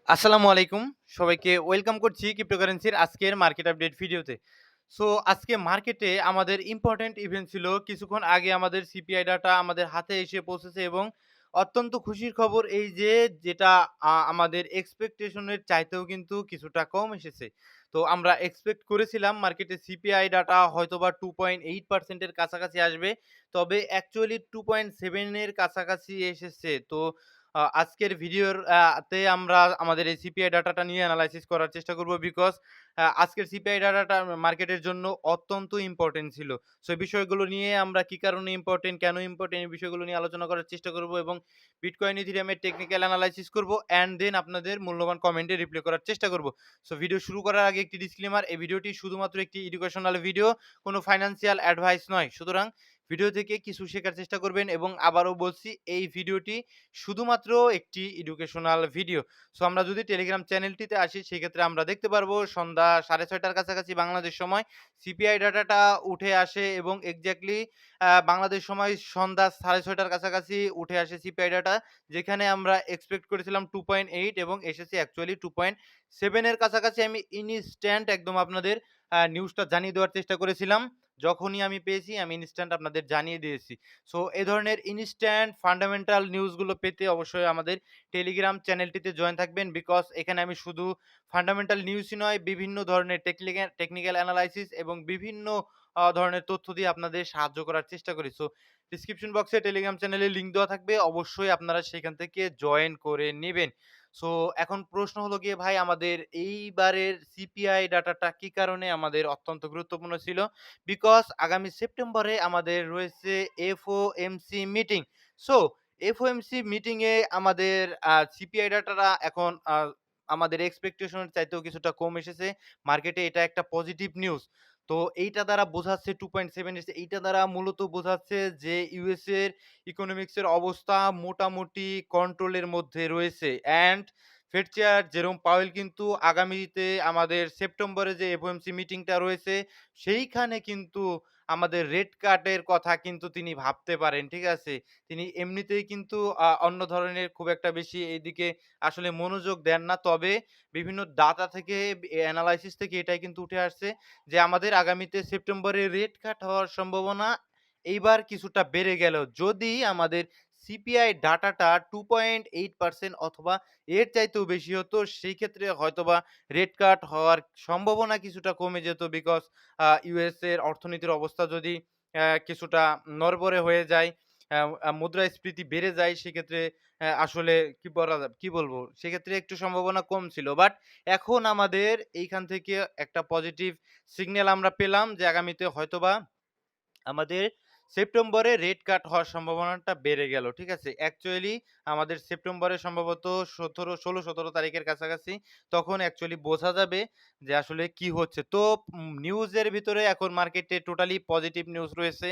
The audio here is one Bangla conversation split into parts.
আসসালামু আলাইকুম। সবাইকে ওয়েলকাম করছি ক্রিপ্টোকারেন্সির আজকের মার্কেট আপডেট ভিডিওতে। সো আজকে মার্কেটে আমাদের ইম্পোর্টেন্ট ইভেন্ট ছিল। কিছুক্ষণ আগে আমাদের সিপিআই ডাটা আমাদের হাতে এসে পৌঁছেছে এবং অত্যন্ত খুশির খবর এই যে যেটা আমাদের এক্সপেকটেশন এর চাইতেও কিন্তু কিছুটা কম এসেছে। তো আমরা এক্সপেক্ট করেছিলাম মার্কেটে সিপিআই ডাটা হয়তোবা 2.8% এর কাছাকাছি আসবে। তবে অ্যাকচুয়ালি 2.7 এর কাছাকাছি এসেছে। তো আজকের ভিডিওর তে আমরা আমাদের এই সিপিআই ডাটাটা নিয়ে এনালাইসিস করার চেষ্টা করব বিকজ আজকের সিপিআই ডাটাটা মার্কেটের জন্য অত্যন্ত ইম্পোর্টেন্ট ছিল। সো এই বিষয়গুলো নিয়ে আমরা কি কারণে ইম্পোর্টেন্ট, কেন ইম্পোর্টেন্ট এই বিষয়গুলো নিয়ে আলোচনা করার চেষ্টা করব এবং বিটকয়েন, ইথেরিয়ামের টেকনিক্যাল এনালাইসিস করব অ্যান্ড দেন আপনাদের মূল্যবান কমেন্টে রিপ্লাই করার চেষ্টা করব। সো ভিডিও শুরু করার আগে একটি ডিসক্লেমার, এই ভিডিওটি শুধুমাত্র একটি এডুকেশনাল ভিডিও, কোনো ফাইন্যান্সিয়াল অ্যাডভাইস নয়। সুতরাং ভিডিও থেকে কিছু শেখার চেষ্টা করবেন এবং আবারও বলছি এই ভিডিওটি শুধুমাত্র একটি এডুকেশনাল ভিডিও। সো আমরা যদি টেলিগ্রাম চ্যানেলটিতে আসি সেক্ষেত্রে আমরা দেখতে পারবো সন্ধ্যা 6:30টার কাছাকাছি বাংলাদেশ সময় সিপিআই ডাটাটা উঠে আসে এবং এক্সাক্টলি বাংলাদেশ সময় সন্ধ্যা 6:30টার কাছাকাছি উঠে আসে সিপিআই ডাটা, যেখানে আমরা এক্সপেক্ট করেছিলাম 2.8 এবং এসেছে অ্যাকচুয়ালি 2.7 এর কাছাকাছি। আমি ইনস্ট্যান্ট একদম আপনাদের নিউজটা জানিয়ে দেওয়ার চেষ্টা করেছিলাম। যখনই আমি পেয়েছি আমি ইনস্ট্যান্ট আপনাদের জানিয়ে দিয়েছি। সো এ ধরনের ইনস্ট্যান্ট ফান্ডামেন্টাল নিউজগুলো পেতে অবশ্যই আমাদের টেলিগ্রাম চ্যানেলটিতে জয়েন থাকবেন বিকজ এখানে আমি শুধু ফান্ডামেন্টাল নিউজই নয়, বিভিন্ন ধরনের টেকনিক্যাল অ্যানালাইসিস এবং বিভিন্ন ধরনের তথ্য দিয়ে আপনাদের সাহায্য করার চেষ্টা করি। সো ডিসক্রিপশন বক্সে টেলিগ্রাম চ্যানেলের লিঙ্ক দেওয়া থাকবে, অবশ্যই আপনারা সেখান থেকে জয়েন করে নেবেন। সো এখন প্রশ্ন হলো গিয়ে ভাই, আমাদের এইবারের সিপিআই ডাটাটা কি কারণে আমাদের অত্যন্ত গুরুত্বপূর্ণ ছিল? বিকজ আগামী সেপ্টেম্বরে আমাদের রয়েছে FOMC meeting. So FOMC meeting এ আমাদের সিপিআই ডাটাটা এখন আমাদের এক্সপেকটেশন এর চাইতেও কিছুটা কম এসেছে। মার্কেটে এটা একটা পজিটিভ নিউজ। তো এইটা দ্বারা বোঝাচ্ছে 2.7 এসেছে। এইটা দ্বারা মূলত বোঝাচ্ছে যে ইউএস এর ইকোনমিক্স এর অবস্থা মোটামুটি কন্ট্রোলের মধ্যে রয়েছে। And Fed chair Jerome Powell কিন্তু আগামীতে আমাদের সেপ্টেম্বরে যে এফওএমসি মিটিংটা রয়েছে সেইখানে কিন্তু আমাদের রেট কাটের কথা কিন্তু তিনি ভাবতে পারেন। ঠিক আছে? তিনি এমনিতেই কিন্তু অন্য ধরনের খুব একটা বেশি এইদিকে আসলে মনোযোগ দেন না। তবে বিভিন্ন ডাটা থেকে এনালাইসিস থেকে এটাই কিন্তু উঠে আসছে যে আমাদের আগামীতে সেপ্টেম্বরে রেট কাট হওয়ার সম্ভাবনা এইবার কিছুটা বেড়ে গেলেও যদি আমাদের সিপিআই ডাটাটা 2.8% অথবা এর চাইতেও বেশি হতো, সেই ক্ষেত্রে হয়তোবা রেট কাট হওয়ার সম্ভাবনা কিছুটা কমে যেত বিকজ ইউএস এর অর্থনীতির অবস্থা যদি কিছুটা নড়বড়ে হয়ে যায়, আ আ মুদ্রাস্ফীতি বেড়ে যায়, সেক্ষেত্রে আসলে কি বলবো? সেক্ষেত্রে একটু সম্ভাবনা কম ছিল। বাট এখন আমাদের এইখান থেকে একটা পজিটিভ সিগন্যাল আমরা পেলাম যে আগামীতে হয়তোবা আমাদের সেপ্টেম্বরে রেট কাট হওয়ার সম্ভাবনাটা বেড়ে গেল। ঠিক আছে? অ্যাকচুয়ালি আমাদের সেপ্টেম্বরে সম্ভবত 16-17 তারিখের কাছাকাছি তখন অ্যাকচুয়ালি বোঝা যাবে যে আসলে কি হচ্ছে। তো নিউজের ভিতরে এখন মার্কেটে টোটালি পজিটিভ নিউজ রয়েছে।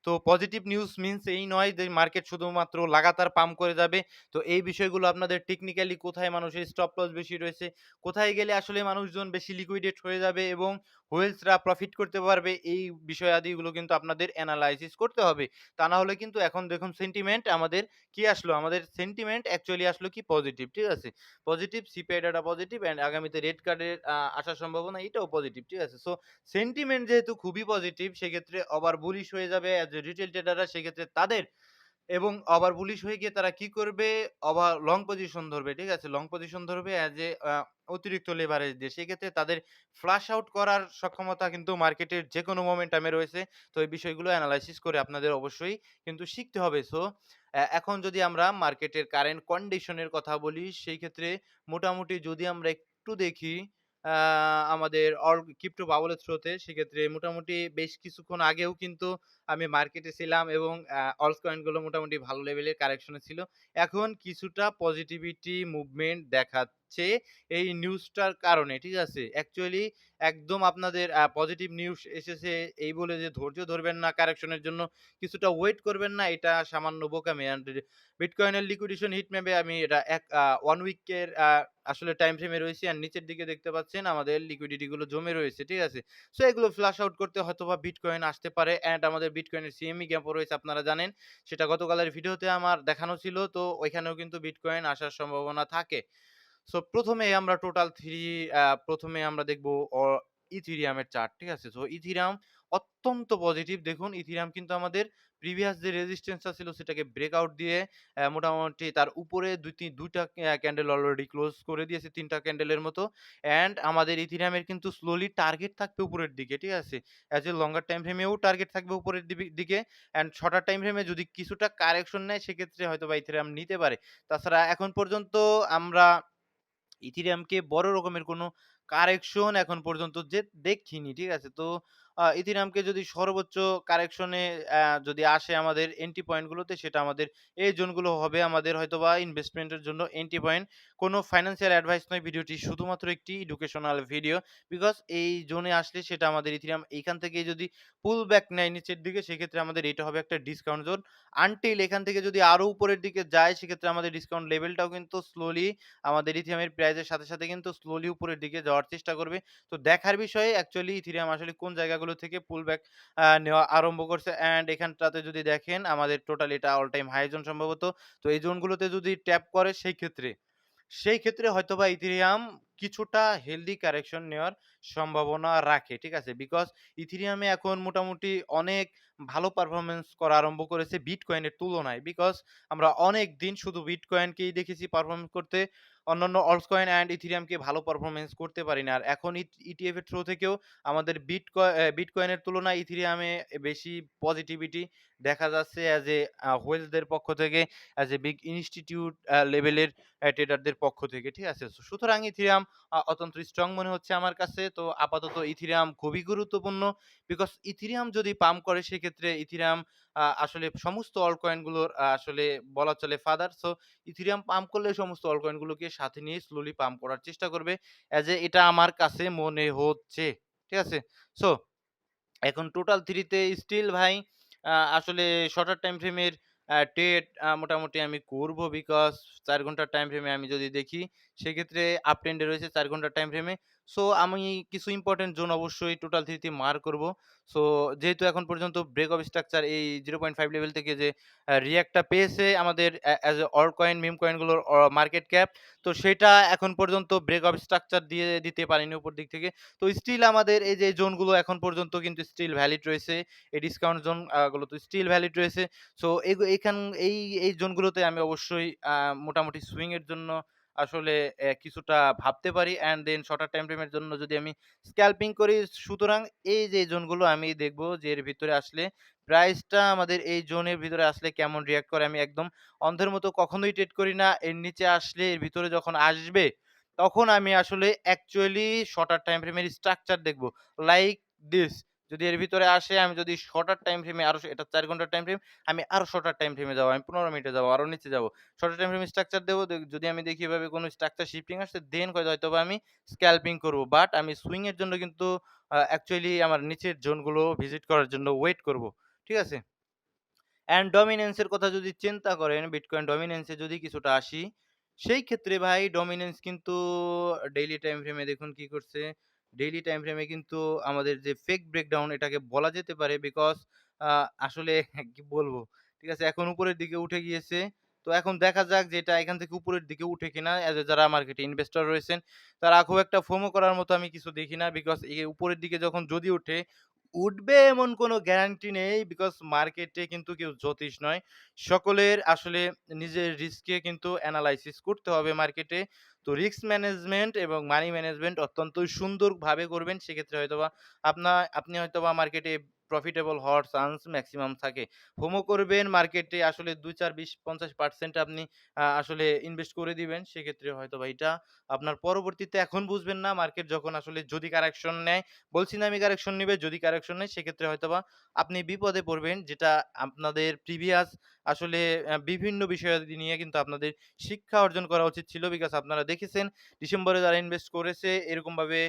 তো পজিটিভ নিউজ মিনস এই নয় যে মার্কেট শুধুমাত্র লাগাতার পাম্প করে যাবে। তো এই বিষয়গুলো আপনাদের টেকনিক্যালি কোথায় মানুষের স্টপ লস বেশি রয়েছে, কোথায় গেলে আসলে মানুষজন বেশি লিকুইডেট হয়ে যাবে এবং হোয়েলসরা প্রফিট করতে পারবে, এই বিষয়াদিগুলো কিন্তু আপনাদের এনালাইসিস করতে হবে। তা না হলে কিন্তু এখন দেখুন সেন্টিমেন্ট আমাদের কি আসলো? আমাদের সেন্টিমেন্ট অ্যাকচুয়ালি আসলো কি পজিটিভ। ঠিক আছে? Positive, CPI data positive and আগামীতে রেড কার্ডের আসার সম্ভাবনা এটাও পজিটিভ। ঠিক আছে? সো সেন্টিমেন্ট যেহেতু খুবই পজিটিভ সেক্ষেত্রে ওভার বুলিশ হয়ে যাবে অ্যাজ এ রিটেল ট্রেডাররা, সেক্ষেত্রে তাদের এবং ওভার বুলিশ হয়ে গিয়ে তারা কি করবে? লং পজিশন ধরবে। ঠিক আছে? লং পজিশন ধরবে অ্যাজ এ অতিরিক্ত লেভারেজ দিয়ে। সেক্ষেত্রে তাদের ফ্লাশ আউট করার সক্ষমতা কিন্তু মার্কেটের যেকোনো মোমেন্টামে রয়েছে। তো এই বিষয়গুলো এনালাইসিস করে আপনাদের অবশ্যই কিন্তু শিখতে হবে। সো এখন যদি আমরা মার্কেটের কারেন্ট কন্ডিশন এর কথা বলি, সেই ক্ষেত্রে মোটামুটি যদি আমরা একটু দেখি আ আমাদের ক্রিপ্টো বাবলের থ্রোতে, সেক্ষেত্রে মোটামুটি বেশ কিছুক্ষণ আগেও কিন্তু আমি মার্কেটে ছিলাম এবং অলস কয়েন গুলো মোটামুটি ভালো লেভেলের কারেকশন এ ছিল। এখন কিছুটা পজিটিভিটি মুভমেন্ট দেখাচ্ছে এই নিউজটার কারণে। ঠিক আছে? অ্যাকচুয়ালি একদম আপনাদের পজিটিভ নিউজ এসেছে এই বলে যে ধৈর্য ধরবেন না কারেকশনের জন্য, কিছুটা ওয়েট করবেন না, এটা সামান্য বোকামি। অ্যান্ড বিটকয়েনের লিকুইডেশন হিট ম্যাপে আমি এটা 1 উইকের আসলে টাইম ফ্রেমে রয়েছি অ্যান্ড নিচের দিকে দেখতে পাচ্ছেন আমাদের লিকুইডিটি গুলো জমে রয়েছে। ঠিক আছে? সো এগুলো ফ্লাশ আউট করতে হয়তোবা বিটকয়েন আসতে পারে অ্যান্ড আমাদের বিটকয়েনের সিএমই গ্যাপও রয়েছে, আপনারা জানেন। সেটা গতকালের ভিডিওতে আমার দেখানো ছিল। তো ওইখানেও কিন্তু বিটকয়েন আসার সম্ভাবনা থাকে। সো ১ম এ আমরা টোটাল 3 ১ম এ আমরা দেখব ইথেরিয়ামের চার্ট, ঠিক আছে? সো ইথেরিয়াম অত্যন্ত পজিটিভ। দেখুন ইথেরিয়াম কিন্তু আমাদের প্রিভিয়াস যে রেজিস্ট্যান্স টা ছিল সেটাকে ব্রেকআউট দিয়ে মোটামুটি তার উপরে ২ টা ক্যান্ডেল অলরেডি ক্লোজ করে দিয়েছে ৩ টা ক্যান্ডেলের মতো। অ্যান্ড আমাদের ইথেরিয়ামের কিন্তু স্লোলি টার্গেট থাকবে উপরের দিকে, ঠিক আছে? অ্যাজ এ লঙ্গার টাইম ফ্রেমেও টার্গেট থাকবে উপরের দিকে। অ্যান্ড শর্টার টাইম ফ্রেমে যদি কিছুটা কারেকশন নেয় সেক্ষেত্রে হয়তোবা ইথেরিয়াম নিতে পারে। তাছাড়া এখন পর্যন্ত আমরা ইথেরিয়ামকে বড় রকমের কোনো কারেকশন এখন পর্যন্ত দেখিনি। ঠিক আছে? তো ইথেরিয়ামকে যদি সর্বোচ্চ কারেকশনে যদি আসে আমাদের এন্ট্রি পয়েন্ট গুলোতে সেটা আমাদের এই জোনগুলো হবে আমাদের হয়তোবা ইনভেস্টমেন্টের জন্য এন্ট্রি পয়েন্ট। কোনো ফাইন্যান্সিয়াল অ্যাডভাইস নয়, ভিডিওটি শুধুমাত্র একটি এডুকেশনাল ভিডিও। বিকজ এই জোনে আসলে সেটা আমাদের ইথেরিয়াম এইখান থেকে যদি পুল ব্যাক নেয় নিচের দিকে সেক্ষেত্রে আমাদের এটা হবে একটা ডিসকাউন্ট জোন। আনটিল এখান থেকে যদি আরো উপরের দিকে যায় সেক্ষেত্রে আমাদের ডিসকাউন্ট লেভেলটাও কিন্তু স্লোলি আমাদের ইথেরিয়ামের প্রাইসের সাথে, সাথে কিন্তু স্লোলি উপরের দিকে যাওয়ার চেষ্টা করবে। তো দেখার বিষয় অ্যাকচুয়ালি ইথেরিয়াম আসলে কোন জায়গাগুলো থেকে পুল ব্যাক নেওয়া আরম্ভ করছে। অ্যান্ড এখানটাতে যদি দেখেন আমাদের টোটাল এটা অল টাইম হাই জোন সম্ভবত। তো এই জোনগুলোতে যদি ট্যাপ করে সেই ক্ষেত্রে হয়তোবা ইথেরিয়াম কিছুটা হেলদি কারেকশন নেওয়ার সম্ভাবনা রাখে। ঠিক আছে? বিকজ ইথেরিয়ামে এখন মোটামুটি অনেক ভালো পারফরম্যান্স করা আরম্ভ করেছে বিটকয়েনের তুলনায়। বিকজ আমরা অনেকদিন শুধু বিটকয়েনকেই দেখেছি পারফরম্যান্স করতে। অন্যান্য অল্টস কয়েন অ্যান্ড ইথেরিয়ামকে ভালো পারফরম্যান্স করতে পারি না। আর এখন ইটিএফ এর থ্রু থেকেও আমাদের বিটকয়েনের তুলনায় ইথেরিয়ামে বেশি পজিটিভিটি দেখা যাচ্ছে অ্যাজ এ হোয়েলসদের পক্ষ থেকে, অ্যাজ এ বিগ ইনস্টিটিউট লেভেলের ট্রেডারদের পক্ষ থেকে। ঠিক আছে? সুতরাং ইথেরিয়াম অত্যন্ত স্ট্রং মনে হচ্ছে আমার কাছে। তো আপাতত ইথেরিয়াম খুবই গুরুত্বপূর্ণ। বিকজ ইথেরিয়াম যদি পাম্প করে সেক্ষেত্রে ইথেরিয়াম আসলে সমস্ত অল্ট কয়েনগুলোর আসলে বলা চলে ফাদার। সো ইথেরিয়াম পাম্প করলে সমস্ত অল্ট কয়েনগুলোকে সাথে নিয়ে স্লোলি পাম্প করার চেষ্টা করবে। অ্যাজ এ এটা আমার কাছে মনে হচ্ছে। ঠিক আছে? সো এখন টোটাল 3 তে স্টিল ভাই আসলে শর্টার টাইম ফ্রেমের ট্রেড মোটামুটি আমি করব। বিকজ ৪ ঘন্টার টাইম ফ্রেমে আমি যদি দেখি সেক্ষেত্রে আপ ট্রেন্ডে রয়েছে ৪ ঘন্টার টাইম ফ্রেমে। সো আমি কিছু ইম্পোর্টেন্ট জোন অবশ্যই টোটাল 3 তে মার্ক করব। সো যেহেতু এখন পর্যন্ত ব্রেক অফ স্ট্রাকচার এই 0.5 লেভেল থেকে যে রিঅ্যাক্টটা পেয়েছে আমাদের as a alt coin, meme কয়েনগুলোর মার্কেট ক্যাপ, তো সেটা এখন পর্যন্ত ব্রেক অফ স্ট্রাকচার দিয়ে দিতে পারেনি উপর দিক থেকে। তো স্টিল আমাদের এই যে জোনগুলো এখন পর্যন্ত কিন্তু স্টিল ভ্যালিড রয়েছে। এই ডিসকাউন্ট জোন গুলো তো স্টিল ভ্যালিড রয়েছে। সো এখান এই জোনগুলোতে আমি অবশ্যই মোটামুটি সুইং এর জন্য আসলে কিছুটা ভাবতে পারি। And then shorter time frame এর জন্য যদি আমি স্ক্যালপিং করি, সুতরাং এই যে জোনগুলো আমি দেখব যে এর ভিতরে আসলে প্রাইসটা আমাদের এই জোনের ভিতরে আসলে কেমন রিঅ্যাক্ট করে। আমি একদম অন্ধের মতো কখনোই ট্রেড করি না। এর নিচে আসলে এর ভিতরে যখন আসবে তখন আমি আসলে অ্যাকচুয়ালি শর্টার টাইম ফ্রেমের স্ট্রাকচার দেখব। লাইক দিস, যদি এর ভিতরে আসে আমি যদি শর্টার টাইম ফ্রেমে আরো এটা ৪ ঘন্টার টাইম ফ্রেম, আমি আরো শর্টার টাইম ফ্রেমে যাবো। আমি ১৫ মিনিটে যাবো, আরো নিচে যাবো। শর্টার টাইম ফ্রেমে স্ট্রাকচার দেব। যদি আমি দেখি এভাবে কোনো স্ট্রাকচার শিফটিং আসছে দেন হয়তোবা আমি স্ক্যালপিং করব। বাট আমি সুইং এর জন্য কিন্তু অ্যাকচুয়ালি আমার নিচের জোনগুলো ভিজিট করার জন্য ওয়েট করব। ঠিক আছে? অ্যান্ড ডমিন্যান্স এর কথা যদি চিন্তা করেন, বিটকয়েন ডমিন্যান্স এ যদি কিছুটা আসি, সেই ক্ষেত্রে ভাই ডমিন্যান্স কিন্তু ডেইলি টাইম ফ্রেমে দেখুন কি করছে। ডেইলি টাইম ফ্রেমে কিন্তু আমাদের যে ফেক ব্রেকডাউন এটাকে বলা যেতে পারে। বিকজ আসলে কি বলবো? ঠিক আছে? এখন উপরের দিকে উঠে গিয়েছে। তো এখন দেখা যাক যে এটা এখান থেকে উপরের দিকে উঠে কিনা। অ্যাজ এ যারা মার্কেটে ইনভেস্টর রয়েছেন তারা খুব একটা ফোমো করার মতো আমি কিছু দেখি না। বিকজ উপরের দিকে যখন যদি উঠে, উঠবে এমন কোনো গ্যারান্টি নেই। বিকজ মার্কেটে কিন্তু কেউ জ্যোতিষ নয়। সকলের আসলে নিজের রিস্কে কিন্তু এনালাইসিস করতে হবে মার্কেটে। তো রিস্ক ম্যানেজমেন্ট এবং মানি ম্যানেজমেন্ট অত্যন্তই সুন্দরভাবে করবেন। সেক্ষেত্রে হয়তোবা আপনি হয়তোবা মার্কেটে প্রফিটেবল হওয়ার চান্স মেক্সিমাম থাকে। FOMO করবেন মার্কেটে আসলে ২, ৪, ২০, ৫০% আপনি আসলে ইনভেস্ট করে দিবেন। সেক্ষেত্রে হয়তোবা এটা আপনার পরবর্তীতে এখন বুঝবেন না। মার্কেট যখন আসলে যদি কারেকশন নেয়, বলছি না আমি কারেকশন নিবে, যদি কারেকশন নেয় সেক্ষেত্রে হয়তোবা আপনি বিপদে পড়বেন। যেটা আপনাদের প্রিভিয়াস আসলে বিভিন্ন বিষয়াদি নিয়ে কিন্তু আপনাদের শিক্ষা অর্জন করা উচিত ছিল। বিকজ আপনারা দেখেছেন ডিসেম্বরে যারা ইনভেস্ট করেছে এরকমভাবে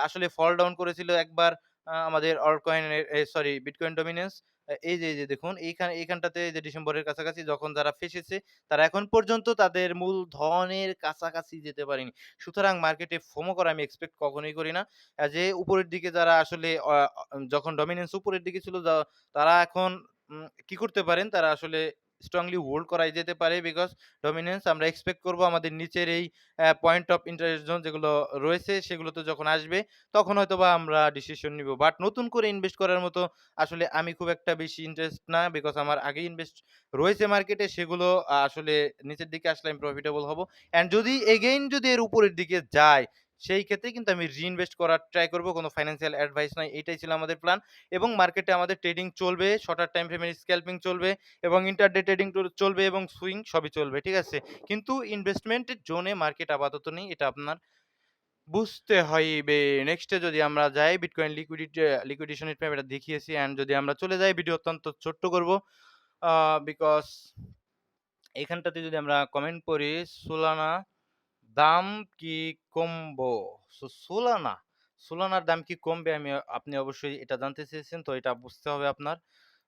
আসলে ফল ডাউন করেছিল একবার আমাদের অল্ট কয়েনের সরি বিটকয়েন ডমিন্যান্স। এই যে দেখুন এইখানটাতে যে ডিসেম্বরের কাছাকাছি যখন যারা ফেঁসেছে তারা এখন পর্যন্ত তাদের মূলধনের কাছাকাছি যেতে পারেনি। সুতরাং মার্কেটে ফোমো করা আমি এক্সপেক্ট কখনোই করি না। যে উপরের দিকে যারা আসলে যখন ডমিন্যান্স উপরের দিকে ছিল তারা এখন কি করতে পারেন? তারা আসলে স্ট্রংলি হোল্ড করাই যেতে পারে বিকজ ডমিনেন্স আমরা এক্সপেক্ট করব আমাদের নিচের এই পয়েন্ট অফ ইন্টারেস্ট জোন যেগুলো রয়েছে সেগুলোতে যখন আসবে তখন হয়তোবা আমরা ডিসিশন নিব। বাট নতুন করে ইনভেস্ট করার মতো আসলে আমি খুব একটা বেশি ইন্টারেস্ট না বিকজ আমার আগে ইনভেস্ট রয়েছে মার্কেটে সেগুলো আসলে নিচের দিকে আসলে আমি প্রফিটেবল হব। অ্যান্ড যদি এগেইন যদি এর উপরের দিকে যায় সেই ক্ষেত্রে কিন্তু আমি রিইনভেস্ট করার ট্রাই করব। কোনো ফাইন্যান্সিয়াল অ্যাডভাইস নয়। এটাই ছিল আমাদের প্ল্যান। এবং মার্কেটে আমাদের ট্রেডিং চলবে, শর্টার টাইম ফ্রেমের স্ক্যাল্পিং চলবে এবং ইন্টারডে ট্রেডিং চলবে এবং সুইং সবই চলবে। ঠিক আছে? কিন্তু ইনভেস্টমেন্টের জোনে মার্কেট আপাতত নেই। এটা আপনার বুঝতে হইবে। নেক্সটে যদি আমরা যাই বিটকয়েন লিকুইডেশন ম্যাপ এটা দেখিয়েছি অ্যান্ড যদি আমরা চলে যাই ভিডিও অত্যন্ত ছোট্ট করব। বিকজ এখানটাতে যদি আমরা কমেন্ট পড়ি সোলানা দাম কি কমবো? সোলানার দাম কি কমবে? আপনি অবশ্যই এটা জানতে চেয়েছেন। তো এটা বুঝতে হবে আপনার।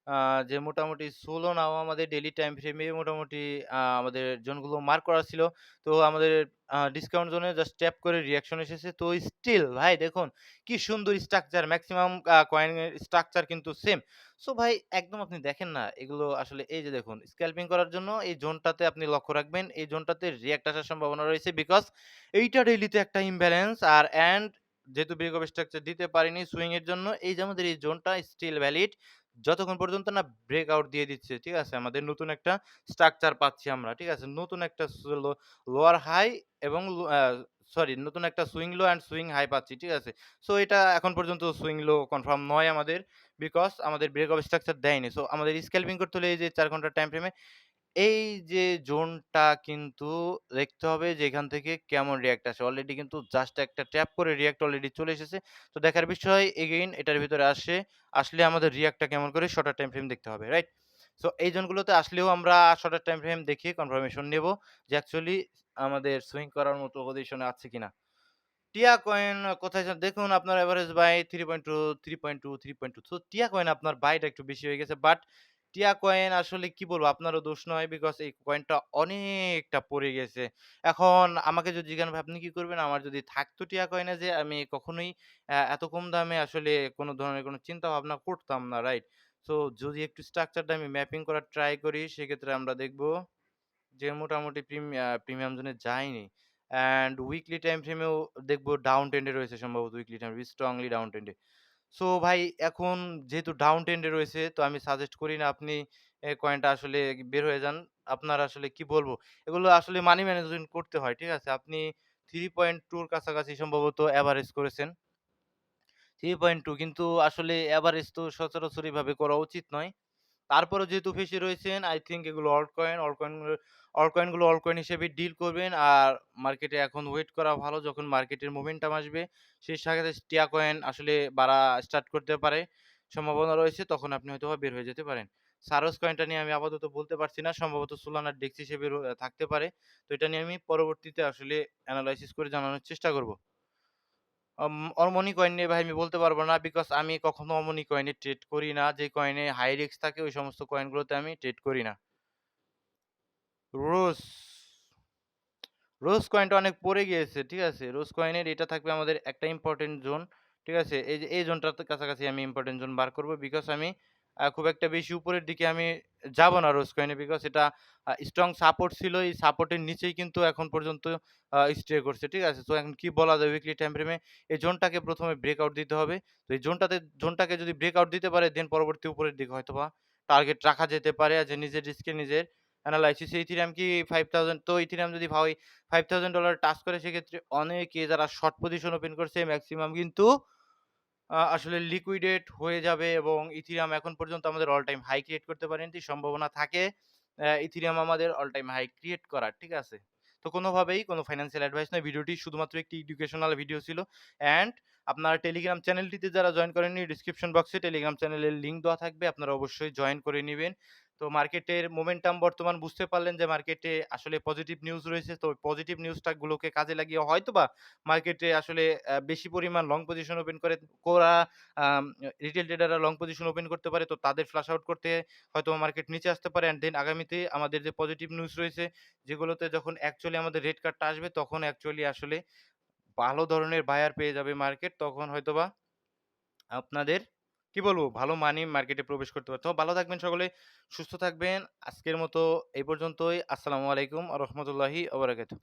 আ যে মোটামুটি সোলানাও আমাদের ডেইলি টাইম ফ্রেমে মোটামুটি আমাদের জোনগুলো মার্ক করা ছিল। তো আমাদের ডিসকাউন্ট জোনে জাস্ট ট্যাপ করে রিঅ্যাকশন এসেছে। তো স্টিল ভাই দেখুন কি সুন্দর স্ট্রাকচার মেক্সিমাম কয়েনের স্ট্রাকচার কিন্তু সেম। সো ভাই একদম আপনি দেখেন না এগুলো আসলে এই যে দেখুন স্ক্যালপিং করার জন্য এই জোনটাতে আপনি লক্ষ্য রাখবেন। এই জোনটাতে রিঅ্যাক্ট আসার সম্ভাবনা রয়েছে বিকজ এইটা ডেইলিতে একটা ইমব্যালেন্স আর যেহেতু ব্রেক অফ স্ট্রাকচার দিতে পারিনি সুইং এর জন্য এই যে আমাদের এই জোনটা স্টিল ভ্যালিড যতক্ষণ পর্যন্ত না ব্রেকআউট দিয়ে দিচ্ছে। ঠিক আছে? আমাদের নতুন একটা স্ট্রাকচার পাচ্ছি আমরা। ঠিক আছে? নতুন একটা লোয়ার হাই এবং সরি নতুন একটা swing low and swing high পাচ্ছি। ঠিক আছে? সো এটা এখন পর্যন্ত সুইং লো কনফার্ম নয় আমাদের। বিকজ আমাদের ব্রেক অফ স্ট্রাকচার দেয়নি। সো আমাদের স্ক্যালপিং করতে হলে এই যে ৪ ঘন্টার টাইম ফ্রেমে এই যে জোনটা কিন্তু দেখতে হবে যে এখান থেকে কেমন রিঅ্যাক্ট আসে। অলরেডি কিন্তু জাস্ট একটা ট্যাপ করে রিঅ্যাক্ট অলরেডি চলে এসেছে। তো দেখার বিষয় এগেইন এটার ভিতরে আসলে আমাদের রিঅ্যাক্টটা কেমন করে শর্টার টাইম ফ্রেম দেখতে হবে। রাইট? সো এই জোনগুলোতে আসলেও আমরা শর্টার টাইম ফ্রেম দেখে কনফার্মেশন নেব যে অ্যাকচুয়ালি আমাদের সুইং করার মতো পজিশনে আছে কিনা। টিয়া কয়েন কোথায় দেখুন আপনার এভারেজ বাই 3.2, 3.2, 3.2 সো টিয়া কয়েন আপনার বাইটা একটু বেশি হয়ে গেছে। বাট টিয়া কয়েন আসলে কি বলবো আপনারও দোষ নয় বিকজ এই কয়েনটা অনেকটা পড়ে গেছে। এখন আমাকে যদি জিজ্ঞাসা ভাই আপনি কি করবেন? আমার যদি থাকতো টিয়া কয়েনে যে আমি কখনোই এত কম দামে আসলে কোন ধরনের কোন চিন্তা ভাবনা করতাম না। রাইট? সো যদি একটু স্ট্রাকচারটা আমি ম্যাপিং করার ট্রাই করি সেক্ষেত্রে আমরা দেখব যে মোটামুটি প্রিমিয়াম জোনে যায়নি। অ্যান্ড উইকলি টাইম ফ্রেমেও দেখবো ডাউন ট্রেন্ডে রয়েছে সম্ভবত উইকলি টাইম স্ট্রংলি ডাউন ট্রেন্ডে। সো ভাই এখন যেহেতু ডাউন ট্রেন্ডে রয়েছে তো আমি সাজেস্ট করি না আপনি কয়েনটা আসলে বের হয়ে যান। আপনার আসলে কি বলবো? এগুলো আসলে মানি ম্যানেজমেন্ট করতে হয়। ঠিক আছে? আপনি 3.2 র কাছাকাছি সম্ভবত এভারেজ করেছেন। 3.2 কিন্তু আসলে এভারেজ তো সচরাচর এভাবে করা উচিত নয়। তারপরেও যেহেতু ফেঁসে রয়েছেন আই থিংক এগুলো অল্ট কয়েন হিসেবে ডিল করবেন। আর মার্কেটে এখন ওয়েট করা ভালো যখন মার্কেটের মোমেন্টাম আসবে সেই সাথে টিয়া কয়েন আসলে বাড়া স্টার্ট করতে পারে। সম্ভাবনা রয়েছে তখন আপনি হয়তোবা বের হয়ে যেতে পারেন। সারস কয়েনটা নিয়ে আমি আপাতত বলতে পারছি না। সম্ভবত সোলানার ডেক্স হিসেবে থাকতে পারে। তো এটা নিয়ে আমি পরবর্তীতে আসলে এনালাইসিস করে জানানোর চেষ্টা করব। অমনি কয়েন নিয়ে ভাই আমি বলতে পারব না। বিকজ আমি কখনো অমনি কয়েনে ট্রেড করি না। যে কয়েনে হাই রিস্ক থাকে ওই সমস্ত কয়েনগুলোতে আমি ট্রেড করি না। রোজ, রোজ কয়েনটা অনেক পড়ে গিয়েছে। ঠিক আছে? রোজ কয়েনের এটা থাকবে আমাদের একটা ইম্পোর্টেন্ট জোন। ঠিক আছে? এই যে এই জোনটাতে কাছাকাছি আমি ইম্পোর্টেন্ট জোন বার করব। বিকজ আমি খুব একটা বেশি উপরের দিকে আমি যাব না রোজ কয়েনে। বিকজ এটা স্ট্রং সাপোর্ট ছিল। এই সাপোর্টের নিচেই কিন্তু এখন পর্যন্ত স্টে করছে। ঠিক আছে? সো এখন কি বলা যায় উইকলি টাইম ফ্রেমে এই জোনটাকে ১ম এ ব্রেকআউট দিতে হবে। তো এই জোনটাকে যদি ব্রেকআউট দিতে পারে দেন পরবর্তী উপরের দিকে হয়তোবা টার্গেট রাখা যেতে পারে। যে নিজের রিস্কে নিজের এনালাইসিস ইথেরিয়াম কি 5000 তো ইথেরিয়াম যদি ভাই $5,000 টাচ করে সেক্ষেত্রে অনেকে যারা শর্ট পজিশন ওপেন করছে মেক্সিমাম কিন্তু আসলে লিকুইডেট হয়ে যাবে এবং ইথেরিয়াম এখন পর্যন্ত আমাদের অল টাইম হাই ক্রিয়েট করতে পারেনি। সম্ভাবনা থাকে ইথেরিয়াম আমাদের অল টাইম হাই ক্রিয়েট করার। ঠিক আছে? তো কোনোভাবেই কোনো ফাইন্যান্সিয়াল অ্যাডভাইস নয়। ভিডিওটি শুধুমাত্র একটি এডুকেশনাল ভিডিও ছিল। অ্যান্ড আপনার টেলিগ্রাম চ্যানেলটিতে যারা জয়েন করেননি ডিসক্রিপশন বক্সে টেলিগ্রাম চ্যানেলের লিঙ্ক দেওয়া থাকবে। আপনারা অবশ্যই জয়েন করে নিবেন। তো মার্কেটের মোমেন্টাম বর্তমান বুঝতে পারলেন যে মার্কেটে আসলে পজিটিভ নিউজ রয়েছে। তো পজিটিভ নিউজটা গুলোকে কাজে লাগিয়ে হয়তোবা মার্কেটে আসলে বেশি পরিমাণ লং পজিশন ওপেন করা আম রিটেল ট্রেডাররা লং পজিশন ওপেন করতে পারে। তো তাদের ফ্লাশ আউট করতে হয়তোবা মার্কেট নিচে আসতে পারে। অ্যান্ড দেন আগামীতে আমাদের যে পজিটিভ নিউজ রয়েছে যেগুলোতে যখন অ্যাকচুয়ালি আমাদের রেড কার্ডটা আসবে তখন অ্যাকচুয়ালি আসলে ভালো ধরনের বায়ার পেয়ে যাবে মার্কেট। তখন হয়তোবা আপনাদের কি বলবো ভালো মানি মার্কেটে প্রবেশ করতে পারে। তো ভালো থাকবেন সকলে, সুস্থ থাকবেন। আজকের মতো এই পর্যন্তই। আসসালামু আলাইকুম ওয়া রাহমাতুল্লাহি ওয়া বারাকাতুহু।